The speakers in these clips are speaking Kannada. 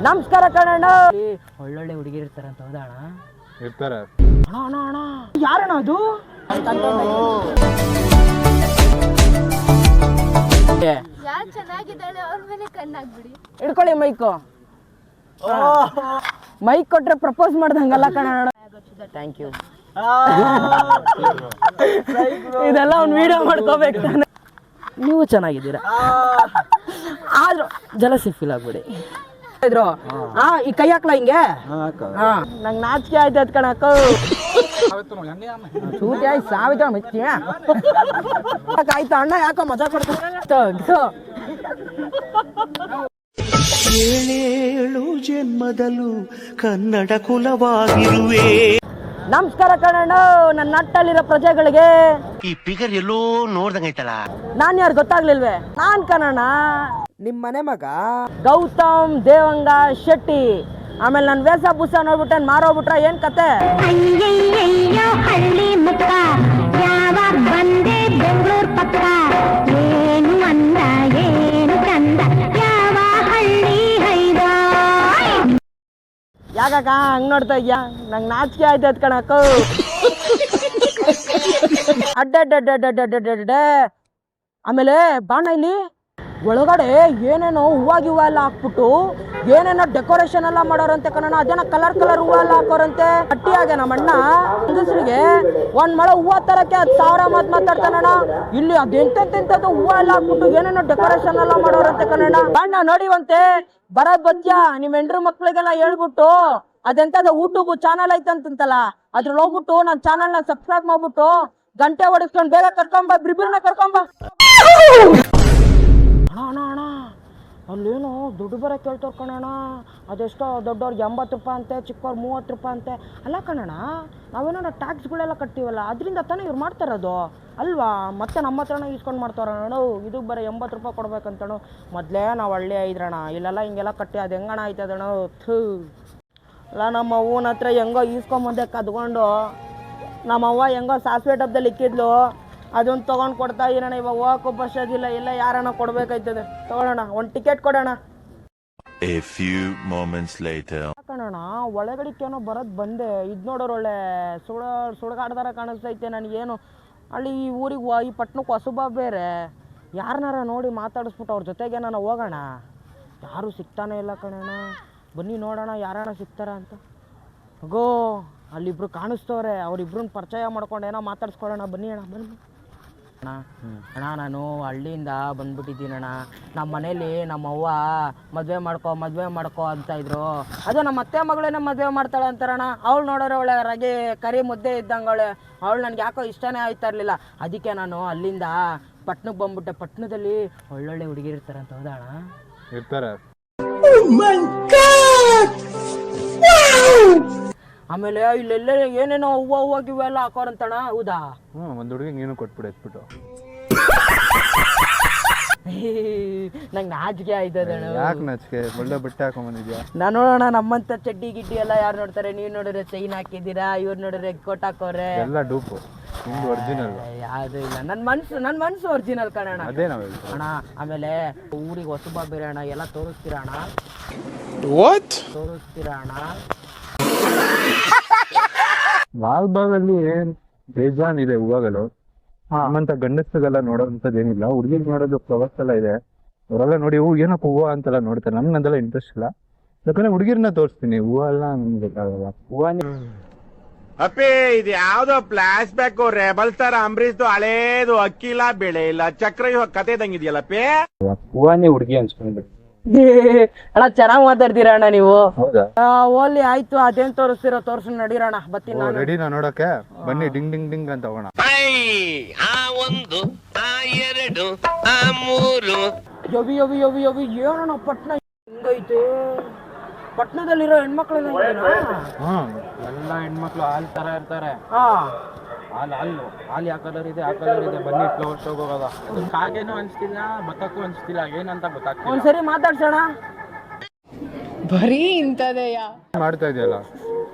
ನಮಸ್ಕಾರ ಕಣಣ್ಣ. ಒಳ್ಳೊಳ್ಳೆ ಹುಡುಗಿರು ಇರ್ತಾರಂತ ಹೌದಾ ಅಣ್ಣ? ಇರ್ತಾರೆ. ಅಣ್ಣ ಅಣ್ಣ ಅಣ್ಣ ಯಾರಣ್ಣ ಅದು? ಯಾರು ಚೆನ್ನಾಗಿದ್ದಾಳೆ ಅವ್ರ ಮೇಲೆ ಕಣ್ಣಾಗ್ಬಿಡಿ. ಹಿಡ್ಕೊಳ್ಳಿ ಮೈಕು. ಮೈಕ್ ಕೊಟ್ರೆ ಪ್ರಪೋಸ್ ಮಾಡ್ದಂಗಲ್ಲ ಕಣಣ್ಣ. Thank you. ಇದೆಲ್ಲ ಒಂದು ವಿಡಿಯೋ ಮಾಡ್ಕೋಬೇಕು. ನೀವು ಚೆನ್ನಾಗಿದ್ದೀರಾ, ಆದ್ರೂ ಜಲಸಿ ಫೀಲ್ ಆಗ್ಬಿಡಿ. ಇದ್ರು ಈ ಕೈ ಹಾಕ್ಲ ಹಿಂಗೆ. ನಂಗೆ ನಾಚಿಕೆ ಆಯ್ತು ಅದ್ ಕಣಕ್ಕ. ಚೂಟಿ ಆಯ್ತು ಸಾವಿತ್ರ ಮೆಚ್ಚಿಯ ಆಯ್ತು ಅಣ್ಣ ಯಾಕೋ ಮಜಾ ಕೊಡ್ತಾರೆ. ಏಳೇಳು ಜನ್ಮದಲ್ಲೂ ಕನ್ನಡ ಕುಲವಾಗಿರುವೆ. ನಮಸ್ಕಾರ ಕಣಣ್ಣ. ನನ್ನ ನಟ್ಟಲ್ಲಿರೋ ಪ್ರಜೆಗಳಿಗೆ ಈ ಫಿಗರ್ ಎಲ್ಲೋ ನೋಡ್ದಂಗೈತಲ್ಲ. ನಾನ್ ಯಾರು ಗೊತ್ತಾಗ್ಲಿಲ್ವೇ? ನಾನ್ ಕಣಣ್ಣ ನಿಮ್ ಮನೆ ಮಗ ಗೌತಮ್ ದೇವಂಗ ಶೆಟ್ಟಿ. ಆಮೇಲೆ ನನ್ ವೇಷ ಭೂಷ ನೋಡ್ಬಿಟ್ಟೆ ಮಾರೋಗ್ಬಿಟ್ರ ಏನ್ ಕತೆ? ಹಳ್ಳಿ ಮುಖ ಯಾವಾಗ ಬಂದೆ ಬೆಂಗಳೂರು ಪಕ್ಕ, ಏನು ಅಂದ ಏನು ಚಂದ ಯಾವ ಹಳ್ಳಿ ಹೈದ. ಯಾಕ ಹಂಗ್ ನೋಡ್ತಾ ಇದ್ಯಾ? ನಂಗೆ ನಾಚಿಕೆ ಆಯ್ತು ಅದ್ ಕಣಕ್ಕ. ಅಡ್ಡ ಆಮೇಲೆ ಬಾಣ ಇಲ್ಲಿ ಒಳಗಡೆ ಏನೇನೋ ಹೂವು ಎಲ್ಲ ಹಾಕ್ಬಿಟ್ಟು ಏನೇನೋ ಡೆಕೋರೇಷನ್ ಎಲ್ಲ ಮಾಡೋರಂತೆ ಕಣಣ್ಣ. ಅದೇನೋ ಕಲರ್ ಹೂವು ಎಲ್ಲ ಹಾಕೋರಂತೆ. ಗಟ್ಟಿಯಾಗೆ ನಮ್ಮ ಅಣ್ಣ ಗಂಡಸರಿಗೆ ಒಂದ್ ಮಳೆ ಹೂವು ತರಕ್ಕೆ 1000 ಮಾತಾಡ್ತಾನಣ್ಣ. ಇಲ್ಲಿ ಅದೆಂತೆಂಥದ್ದು ಹೂವು ಎಲ್ಲ ಹಾಕ್ಬಿಟ್ಟು ಏನೇನೋ ಡೆಕೋರೇಷನ್ ಎಲ್ಲ ಮಾಡೋರಂತೆ ಕಣಣ್ಣ. ಬಣ್ಣ ನೋಡಿವಂತೆ ಬರೋದ್ ಬದ್ಯ ನಿಮ್ ಹೆಂಡ್ರು ಮಕ್ಳಿಗೆಲ್ಲ ಹೇಳ್ಬಿಟ್ಟು ಅದೆಂತದ ಯೂಟ್ಯೂಬ್ ಚಾನಲ್ ಐತಂತಲ್ಲ ಅದ್ರಲ್ಲಿ ಹೋಗ್ಬಿಟ್ಟು ನನ್ನ ಚಾನಲ್ನ ಸಬ್ಸ್ಕ್ರೈಬ್ ಮಾಡ್ಬಿಟ್ಟು ಗಂಟೆ ಹೊಡಿಸ್ಕೊಂಡು ಬೇಗ ಕರ್ಕೊಂಬ, ಬ್ರಿಬಿರ್ನ ಕರ್ಕೊಂಬ. ಅಣ್ಣ ಅಣ್ಣ ಅಲ್ಲೇನು ದುಡ್ಡು ಬರೋ ಕೇಳ್ತವ್ರು ಕಣಣ್ಣ. ಅದೆಷ್ಟೋ ದೊಡ್ಡವ್ರಿಗೆ 80 ರೂಪಾಯಿ ಅಂತೆ, ಚಿಕ್ಕವ್ರು 30 ರೂಪಾಯಿ ಅಂತೆ. ಅಲ್ಲ ಕಣಣ್ಣ, ನಾವೇನೋ ಟ್ಯಾಕ್ಸ್ಗಳೆಲ್ಲ ಕಟ್ತೀವಲ್ಲ ಅದರಿಂದ ತಾನೇ ಇವ್ರು ಮಾಡ್ತಾರದು ಅಲ್ವಾ? ಮತ್ತೆ ನಮ್ಮ ಹತ್ರನ ಇಸ್ಕೊಂಡು ಮಾಡ್ತಾರಣ್ಣ. ಇದಕ್ಕೆ ಬರೋ 80 ರೂಪಾಯಿ ಕೊಡ್ಬೇಕಂತಣ್ಣ. ಮೊದಲೇ ನಾವು ಹಳ್ಳಿ ಇದ್ರಣ್ಣ, ಇಲ್ಲೆಲ್ಲ ಹಿಂಗೆಲ್ಲ ಕಟ್ಟಿ ಅದು ಹೆಂಗಣ ಆಯ್ತದಣ್ಣ. ಅಲ್ಲ ನಮ್ಮ ಅವ್ವನ ಹತ್ರ ಹೆಂಗೋ ಈಸ್ಕೊಂಬಂದೆ ಕದ್ಕೊಂಡು. ನಮ್ಮವ್ವ ಹೆಂಗೋ ಸಾಸಿವೆ ಡಬ್ಬದಲ್ಲಿ ಇಕ್ಕಿದ್ಲು, ಅದೊಂದು ತೊಗೊಂಡು ಕೊಡ್ತಾ ಇರೋಣ. ಇವಾಗ ಹೋಗಕ್ಕೂ ಬಸ್ ಇಲ್ಲ, ಎಲ್ಲ ಯಾರನ್ನ ಕೊಡ್ಬೇಕಾಯ್ತದೆ. ತಗೊಳ್ಳೋಣ, ಒಂದು ಟಿಕೆಟ್ ಕೊಡೋಣ. A few moments later. ಕಣಣ್ಣ ಒಳಗಡಿಕೇನೋ ಬರೋದು ಬಂದೆ. ಇದು ನೋಡೋರು ಒಳ್ಳೆ ಸುಡಗಾಡ್ದಾರ ಕಾಣಿಸ್ತೈತೆ ನನಗೇನು. ಅಲ್ಲಿ ಈ ಊರಿಗೆ ಈ ಪಟ್ಟಣಕ್ಕೆ ಹೊಸಬ ಬೇರೆ. ಯಾರನ್ನಾರ ನೋಡಿ ಮಾತಾಡಿಸ್ಬಿಟ್ಟು ಅವ್ರ ಜೊತೆಗೆ ನಾನು ಹೋಗೋಣ. ಯಾರೂ ಸಿಗ್ತಾನೆ ಇಲ್ಲ ಕಣಣ್ಣ. ಬನ್ನಿ ನೋಡೋಣ ಯಾರಣ್ಣ ಸಿಗ್ತಾರ ಅಂತ. ಅಗೋ ಅಲ್ಲಿಬ್ರು ಕಾಣಿಸ್ತವ್ರೆ. ಅವ್ರಿಬ್ರನ್ನ ಪರಿಚಯ ಮಾಡ್ಕೊಂಡು ಏನೋ ಮಾತಾಡ್ಸ್ಕೊಳ್ಳೋಣ. ಬನ್ನಿ ಅಣ್ಣ ಬನ್ನಿ. ಅಣ್ಣ ನಾನು ಹಳ್ಳಿಯಿಂದ ಬಂದ್ಬಿಟ್ಟಿದ್ದೀನಣ್ಣ. ನಮ್ಮ ಮನೇಲಿ ನಮ್ಮವ್ವ ಮದುವೆ ಮಾಡ್ಕೊ ಅಂತ ಇದ್ರು. ಅದು ನಮ್ಮ ಅತ್ತೆ ಮಗಳೇನ ಮದುವೆ ಮಾಡ್ತಾಳೆ ಅಂತಾರಣ್ಣ. ಅವಳು ನೋಡೋರೆ ಒಳ್ಳೆ ಕರಿ ಮುದ್ದೆ ಇದ್ದಂಗವಳೆ. ಅವಳು ನನಗೆ ಯಾಕೋ ಇಷ್ಟನೇ ಆಯ್ತಾ ಇರಲಿಲ್ಲ. ಅದಕ್ಕೆ ನಾನು ಅಲ್ಲಿಂದ ಪಟ್ಟಣಕ್ಕೆ ಬಂದ್ಬಿಟ್ಟೆ. ಪಟ್ಟಣದಲ್ಲಿ ಒಳ್ಳೊಳ್ಳೆ ಹುಡುಗಿರು ಇರ್ತಾರಂತ ಹೌದಾ ಅಣ್ಣ? ಇರ್ತಾರೆ. ಆಮೇಲೆ ಇಲ್ಲೆಲ್ಲ ಏನೇನೋ ಹೂವು ಗಿವೆಲ್ಲ ಹಾಕೋರಂತಣ್ಣ ಹೌದಾ? ಒಂದು ಹುಡುಗಿ ನೀನು ಕೊಟ್ಬಿಡು ಎತ್ಬಿಟ್ಟು. ನಂಗೆ ನಾಚಿಕೆ ಆಯ್ತದಣ್ಣ. ಯಾಕೆ ನಾಚಿಕೆ? ಒಳ್ಳೆ ಬಟ್ಟೆ ಹಾಕೊಂಬಂದಿದ್ಯಾ? ನಾನು ನೋಡೋಣ ನಮ್ಮಂತ ಚಡ್ಡಿ ಗಿಡ್ಡಿ ಎಲ್ಲ ಯಾರು ನೋಡ್ತಾರೆ? ನೀವು ನೋಡಿದ್ರೆ ಚೈನ್ ಹಾಕಿದ್ದೀರಾ, ಇವ್ರು ನೋಡಿದ್ರೆ ಕೋಟ್ ಹಾಕೋರೆ. ಎಲ್ಲ ಡೂಪು, ನಿಮ್ದು ಒರಿಜಿನಲ್ ಯಾವುದು ಇಲ್ಲ. ನನ್ನ ಮನ್ಸು ಒರಿಜಿನಲ್ ಕಣಣ್ಣ. ಅದೇ ನಾವು ಹೇಳ್ತೀವಿ ಅಣ್ಣ. ಆಮೇಲೆ ಊರಿಗೆ ಹೊಸಬ ಬೇರೆ ಅಣ್ಣ, ಎಲ್ಲ ತೋರಿಸ್ತೀರಾ ಅಣ್ಣ? ತೋರಿಸ್ತೀರಾ ಅಣ್ಣ? ಲಾಲ್ಬಾಗಲ್ಲಿ ಬೇಜಾನ್ ಇದೆ ಹೂವಗಳು. ನಮ್ಮಂತ ಗಂಡಸ್ರಿಗೆಲ್ಲ ನೋಡೋಂಥದ್ದು ಏನಿಲ್ಲ. ಹುಡುಗಿಗೆ ನೋಡೋದು ಫ್ಲವರ್ಸ್ ಎಲ್ಲ ಇದೆ. ಅವರೆಲ್ಲ ನೋಡಿ ಹೂ ಏನಪ್ಪ ಹೂವು ಅಂತೆಲ್ಲ ನೋಡ್ತಾರೆ. ನಮ್ಗೆ ಅದೆಲ್ಲ ಇಂಟ್ರೆಸ್ಟ್ ಇಲ್ಲ. ಯಾಕಂದ್ರೆ ಹುಡುಗಿರ್ನ ತೋರಿಸ್ತೀನಿ, ಹೂವು ಎಲ್ಲ ನಮ್ಗೆ ಗೊತ್ತಾಗಲ್ಲ. ಹೂವ ಅಪ್ಪೇ ಇದು ಯಾವ್ದೋ ಫ್ಲಾಶ್ ಬ್ಯಾಕ್ ರೆಬಲ್ ತರ ಅಂಬರೀಶ್ದು ಹಳೇದು ಅಕ್ಕಿಲ್ಲ ಬೆಳೆ ಇಲ್ಲ ಚಕ್ರ ಕತೆ ಇದಂಗಿದ್ಯಲ್ಲಪ್ಪೇ. ಹೂವಾನೇ ಹುಡುಗಿ ಅನ್ಸ್ಕೊಂಡ್ಬಿಟ್ಟು. ಅಣ್ಣ ಚೆನ್ನಾಗಿ ಮಾತಾಡ್ತೀರಾ ಅಣ್ಣ ನೀವು. ಹೌದಾ? ಓಲಿ ಆಯ್ತು. ಅದೇನ್ ತೋರಿಸ್ತಿರೋ ತೋರ್ಸ್ ನಡೀರೋಣ. ಬತ್ತೀನಿ ನಾನು. ರೆಡಿನಾ ನೋಡಕ್ಕೆ? ಬನ್ನಿ ಡಿಂಗ್ ಡಿಂಗ್ ಡಿಂಗ್ ಅಂತ ಹೋಗೋಣ. ಒಂದು ಆ ಎರಡು ಆ ಮೂರು. ಯವಿ ಯವಿ ಯವಿ ಯವಿ ಏನಣ್ಣ ಪಟ್ನ ಹಿಂಗೈತೆ? ಪಟ್ನದಲ್ಲಿರೋ ಹೆಣ್ಮಕ್ಳೆಲ್ಲ ಎಲ್ಲ ಹೆಣ್ಮಕ್ಳು ಹಾಲ್ ತರ ಇರ್ತಾರೆ. ಹಾಲು ಯಾವ ಕಲರ್ ಇದೆ ಆ ಕಲರ್ ಇದೆ. ಬನ್ನಿ ಫ್ಲವರ್ ಶೋಗೆ ಹೋಗೋದ. ಕಾಗೇನು ಅನ್ಸ್ತಿಲ್ಲ, ಬತ್ತಕ್ಕೂ ಅನ್ಸ್ತಿಲ್ಲ, ಏನಂತ ಗೊತ್ತಾಗ್ತಿಲ್ಲ. ಒಂದ್ಸರಿ ಮಾತಾಡ್ಸೋಣ. ಬರೀ ಇಂಥದೆಯ ಮಾಡ್ತಾ ಇದೆಯಲ್ಲ,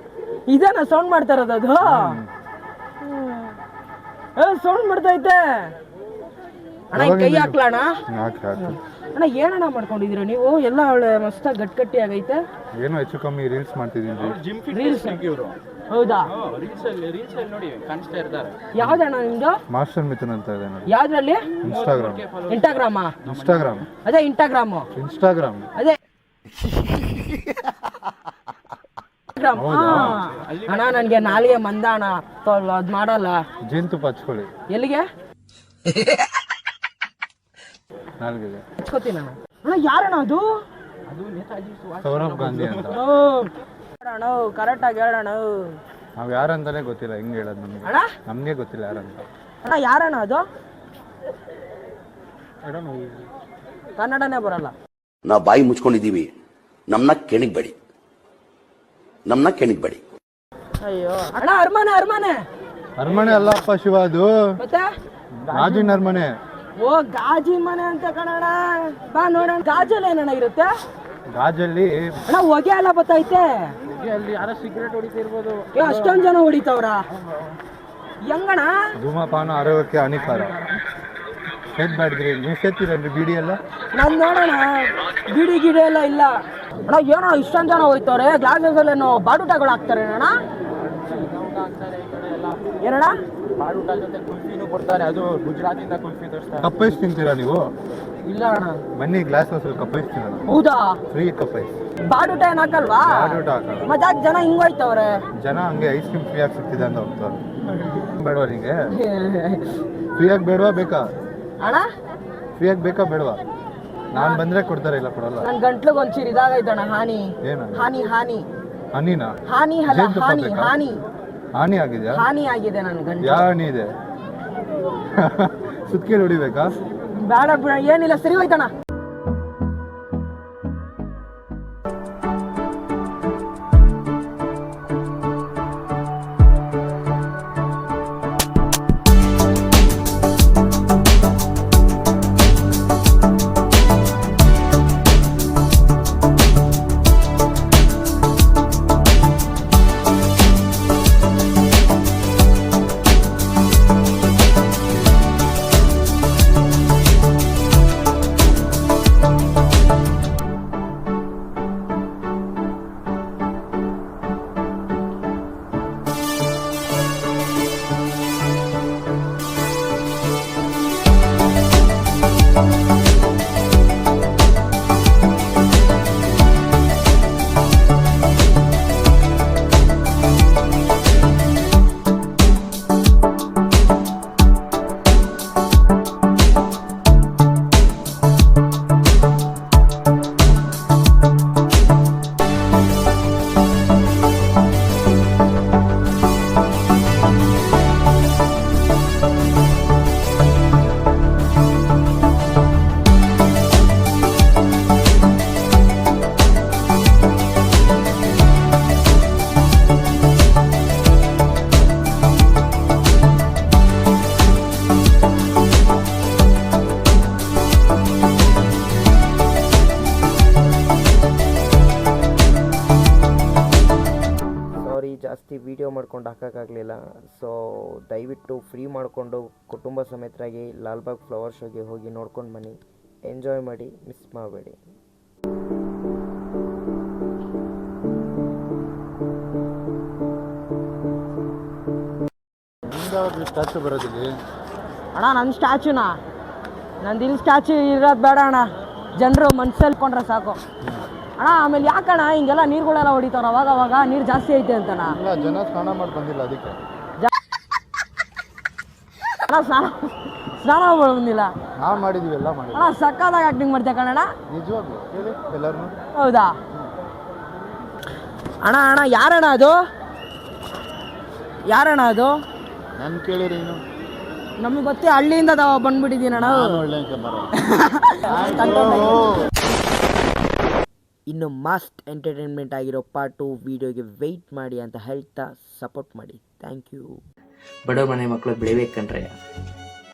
ಇದೇನ ಸೌಂಡ್ ಮಾಡ್ತಾ ಇರೋದು? ಅದು ಸೌಂಡ್ ಮಾಡ್ತಾ ಐತೆ ಅಣ್ಣ. ಕೈ ಹಾಕ್ಲಣ್ಣ. ಅಣ್ಣ ಏನಣ್ಣ ಮಾಡ್ಕೊಂಡಿದ್ದೀರಾ ನೀವು ಎಲ್ಲ ಒಳ್ಳೆ ಮಸ್ತಾಗಿ ಗಟ್ಟಿ ಆಗೈತೆ. ಏನೋ ಹೆಚ್ಚು ಕಮ್ಮಿ ರೀಲ್ಸ್ ಮಾಡ್ತಿದ್ದೀನಿ. ಜಿಮ್ ರೀಲ್ಸ್ ಇವರು ಹೌದಾ? ರೀಲ್ಸ್ ಅಲ್ಲಿ ನೋಡಿ ಕಾಣಿಸ್ತಾ ಇರ್ತಾರೆ. ಯಾವ್ದಣ್ಣ ನಿಮ್ದು? ಮಾಸ್ಟರ್ ಮಿಥುನ್ ಅಂತ ಇದೆ ನೋಡಿ. ಯಾವ್ದ್ರಲ್ಲಿ? ಇನ್ಸ್ಟಾಗ್ರಾಮ್. ಅದೇ ಇನ್ಸ್ಟಾಗ್ರಾಮ್ ಅದೇ ಅಣ್ಣ ನನ್ಗೆ ನಾಲಿಗೆ ಮಂದ ಅಣ್ಣ, ಅದ್ ಮಾಡಲ್ಲ. ಜೇನುತುಪ್ಪ ಹಚ್ಕೊಳ್ಳಿ. ಎಲ್ಲಿಗೆ ನಾಲ್ಗೆಗೆ ಹಚ್ಕೋತೀನಿ ಅಣ್ಣ. ಅಣ್ಣ ಯಾರಣ್ಣ ಅದು? ಸೌರವ್ ಗಾಂಧಿ ಅಂತ. ಅಣ್ಣ ಕರೆಕ್ಟ್ ಆಗಿ ಹೇಳೋಣ. ನಾವ್ ಯಾರಂತಾನೆ ಗೊತ್ತಿಲ್ಲ, ಹೆಂಗ್ ಹೇಳೋದು ನಮ್ಗೆ. ಅಣ್ಣ ನಮ್ಗೆ ಗೊತ್ತಿಲ್ಲ ಯಾರಂತ. ಅಣ್ಣ ಯಾರಣ್ಣ ಅದು? ಕನ್ನಡನೇ ಬರಲ್ಲ. ನಾವು ಬಾಯಿ ಮುಚ್ಕೊಂಡಿದ್ದೀವಿ, ನಮ್ಮನ್ನ ಕೆಣಿಗ್ಬೇಡಿ. ಅಯ್ಯೋ ಅಣ್ಣ ಅರಮನೆ ಅಲ್ಲಪ್ಪ ಶಿವ, ಅದು ಮತ್ತೆ ಗಾಜಿನ ಅರಮನೆ. ಓ ಗಾಜಿ ಮನೆ ಅಂತ ಕಣಣ್ಣ. ಬಾ ನೋಡೋಣ ಗಾಜಲ್ಲಿ ಏನಣ್ಣ ಇರುತ್ತೆ? ಗಾಜಲ್ಲಿ ಅಣ್ಣ ಹೊಗೆ ಎಲ್ಲ ಬತ್ತೈತೆ. ಅಲ್ಲಿ ಯಾರೋ ಸಿಗರೇಟ್ ಹೊಡಿತಿರ್ಬೋದು. ಅಷ್ಟೊಂದ್ ಜನ ಹೊಡಿತಾವ್ರ ಹೆಂಗಣ್ಣ? ಧೂಮಪಾನ ಆರೋಗ್ಯಕ್ಕೆ ಹಾನಿಕಾರ. ಸೇದ್ಬೇಡ್ರಿ, ನೀವು ಸೇರ್ತೀರಲ್ರಿ ಬೀಡಿ ಎಲ್ಲ? ನಾನ್ ನೋಡೋಣ ಗಿಡಿ ಎಲ್ಲ ಇಲ್ಲ ಅಣ್ಣ. ಏನೋ ಇಷ್ಟೊಂದ್ ಜನ ಹೋಯ್ತವ್ರೆ. ಗ್ಲಾಸಸ್ ಅಲ್ಲೇನೋ ಬಾಡುಟಗಳು ಹಾಕ್ತಾರೆ ಅಣ್ಣ. ಏನಣ್ಣ? ಬಾಡೂಟ ಜೊತೆ ಕುಲ್ಫಿನೂ ಕೊಡ್ತಾರೆ. ಅದು ಗುಜರಾತಿಂದ ಕುಲ್ಫಿ ತರಿಸ್ತಾರೆ. ಕಪ್ಪೈಸ್ ತಿಂತೀರಾ ನೀವು? ಇಲ್ಲ ಅಣ್ಣ. ಬನ್ನಿ ಗ್ಲಾಸ್ ಕಪ್ಪೈಸ್ ತಿನ್ನೋಣ. ಹೌದಾ? ಫ್ರೀ ಕಪ್ಪೈಸ್. ಬಾಡುಟ ಏನ್ ಹಾಕಲ್ವಾ? ಬಾಡುಟ ಹಾಕಲ್ಲ. ಮತ್ತೆ ಯಾಕೆ ಜನ ಹಿಂಗ್ ಹೋಯ್ತವ್ರೆ? ಜನ ಹಂಗೆ ಐಸ್ ಕ್ರೀಮ್ ಫ್ರೀ ಆಗಿ ಸಿಗ್ತಿದೆ ಅಂತ ಹೋಗ್ತಾರೆ. ಬೇಡವಾ ನಿಂಗೆ? ಫ್ರೀಯಾಗಿ ಬೇಡವಾ ಬೇಕಾ? ಅಣ್ಣ ಫ್ರೀಯಾಗಿ ಬೇಕಾ ಬೇಡವಾ? ನಾನ್ ಬಂದ್ರೆ ಕೊಡ್ತಾರೆ, ಇಲ್ಲ ಕೊಡಲ್ಲ. ನನ್ ಗಂಟ್ಲಿಗೆ ಒಂಚೂರು ಇದಾಗೈತಣ್ಣ. ಹಾನಿ ಹನಿನಾ? ಹಾನಿ ಅಲ್ಲ, ಹಾನಿ ಹಾನಿ ಹಾನಿ ಆಗಿದ್ಯಾ? ಹಾನಿ ಆಗಿದೆ ನನ್ ಗಂಟ್ಲು. ಯಾವ ಹಾನಿ ಇದೆ? ಸುತ್ಕೇಳಿ ಹೊಡಿಬೇಕಾ? ಬೇಡ ಬಿಡ, ಏನಿಲ್ಲ, ಸರಿ ಹೋಯ್ತಣ್ಣ. ಜಾಸ್ತಿ ವಿಡಿಯೋ ಮಾಡ್ಕೊಂಡು ಹಾಕೋಕ್ಕಾಗಲಿಲ್ಲ. ಸೊ ದಯವಿಟ್ಟು ಫ್ರೀ ಮಾಡಿಕೊಂಡು ಕುಟುಂಬ ಸಮೇತರಾಗಿ ಲಾಲ್ಬಾಗ್ ಫ್ಲವರ್ ಶೋಗೆ ಹೋಗಿ ನೋಡ್ಕೊಂಡು ಬನ್ನಿ. ಎಂಜಾಯ್ ಮಾಡಿ, ಮಿಸ್ ಮಾಡಬೇಡಿ. ಸ್ಟ್ಯಾಚು ಬರೋದಿಲ್ಲ ಅಣ್ಣ. ನನ್ನ ಸ್ಟ್ಯಾಚುನಾ? ನಂದು ಇಲ್ಲಿ ಸ್ಟ್ಯಾಚು ಇರೋದು ಬೇಡ ಅಣ್ಣ. ಜನರು ಮನ್ಸಲ್ಲಿ ಕೊಂಡ್ರೆ ಸಾಕು ಅಣ್ಣ. ಆಮೇಲೆ ಯಾಕಣ್ಣ ಹಿಂಗೆಲ್ಲ ನೀರುಗಳೆಲ್ಲ ಹೊಡಿತಾರ ಅವಾಗ ನೀರು ಜಾಸ್ತಿ ಐತೆ ಅಂತಣ್ಣ? ಜನ ಸ್ನಾನ ಮಾಡಿ ಬಂದಿಲ್ಲ ಅದಕ್ಕೆ. ಅಣ್ಣ ಸ್ನಾನ ಬಂದಿಲ್ಲ. ನಾವು ಮಾಡಿದೀವಿ, ಎಲ್ಲ ಮಾಡಿ. ಅಣ್ಣ ಸಕ್ಕತ್ತಾಗಿ ಆಕ್ಟಿಂಗ್ ಮಾಡ್ತೀಯ ಕಣಣ್ಣ. ನಿಜವಾಗ್ಲೂ ಹೇಳಿ ಎಲ್ಲರೂ. ಹೌದಾ ಅಣ್ಣ? ಯಾರಣ್ಣ ಅದು? ನಾನು ಕೇಳಿರಿ. ನಮಗೆ ಗೊತ್ತೇ, ಹಳ್ಳಿಯಿಂದ ಬಂದ್ಬಿಟ್ಟಿದ್ದೀನಿ ಅಣ್ಣ. ಇನ್ನು ಮಸ್ಟ್ ಎಂಟರ್ಟೈನ್ಮೆಂಟ್ ಆಗಿರೋ ಪಾರ್ಟ್ 2 ವಿಡಿಯೋಗೆ ವೆಯ್ಟ್ ಮಾಡಿ ಅಂತ ಹೇಳ್ತಾ ಸಪೋರ್ಟ್ ಮಾಡಿ. Thank you. ಬಡವ ಮನೆ ಮಕ್ಕಳು ಬೆಳಿಬೇಕಂದ್ರೆ